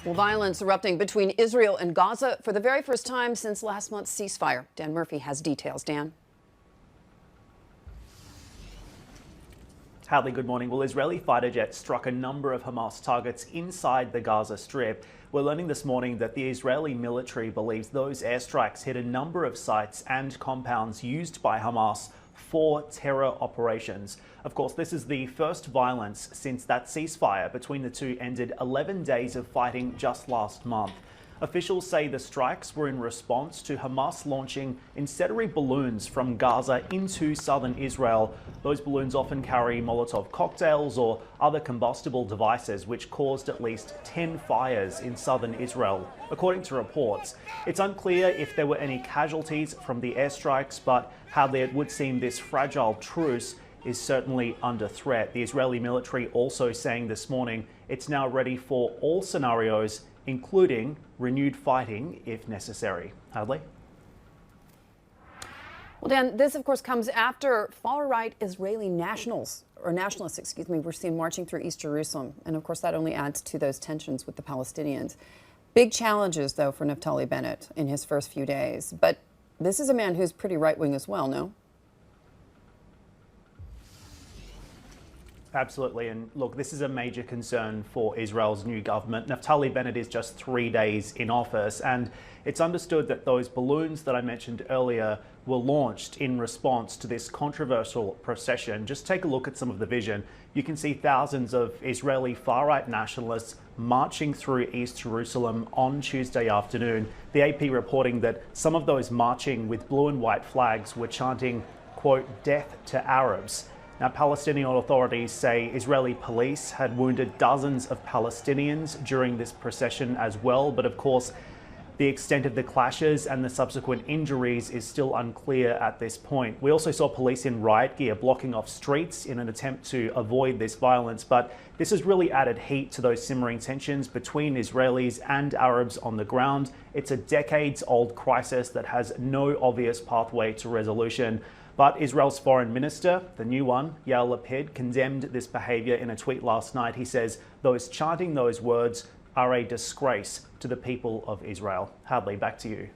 Well, violence erupting between Israel and Gaza for the very first time since last month's ceasefire. Dan Murphy has details. Dan. Hadley, good morning. Well, Israeli fighter jets struck a number of Hamas targets inside the Gaza Strip. We're learning this morning that the Israeli military believes those airstrikes hit a number of sites and compounds used by Hamas for terror operations. Of course, this is the first violence since that ceasefire between the two ended 11 days of fighting just last month. Officials say the strikes were in response to Hamas launching incendiary balloons from Gaza into southern Israel. Those balloons often carry Molotov cocktails or other combustible devices, which caused at least 10 fires in southern Israel, according to reports. It's unclear if there were any casualties from the airstrikes, but how it would seem this fragile truce is certainly under threat. The Israeli military also saying this morning it's now ready for all scenarios, including renewed fighting if necessary. Hadley? Well, Dan, this of course comes after far-right Israeli nationalists were seen marching through East Jerusalem. And of course that only adds to those tensions with the Palestinians. Big challenges though for Naftali Bennett in his first few days. But this is a man who's pretty right-wing as well, no? Absolutely. And look, this is a major concern for Israel's new government. Naftali Bennett is just 3 days in office, and it's understood that those balloons that I mentioned earlier were launched in response to this controversial procession. Just take a look at some of the vision. You can see thousands of Israeli far-right nationalists marching through East Jerusalem on Tuesday afternoon. The AP reporting that some of those marching with blue and white flags were chanting, quote, "death to Arabs." Now, Palestinian authorities say Israeli police had wounded dozens of Palestinians during this procession as well. But of course, the extent of the clashes and the subsequent injuries is still unclear at this point. We also saw police in riot gear blocking off streets in an attempt to avoid this violence. But this has really added heat to those simmering tensions between Israelis and Arabs on the ground. It's a decades-old crisis that has no obvious pathway to resolution. But Israel's foreign minister, the new one, Yair Lapid, condemned this behaviour in a tweet last night. He says those chanting those words are a disgrace to the people of Israel. Hadley, back to you.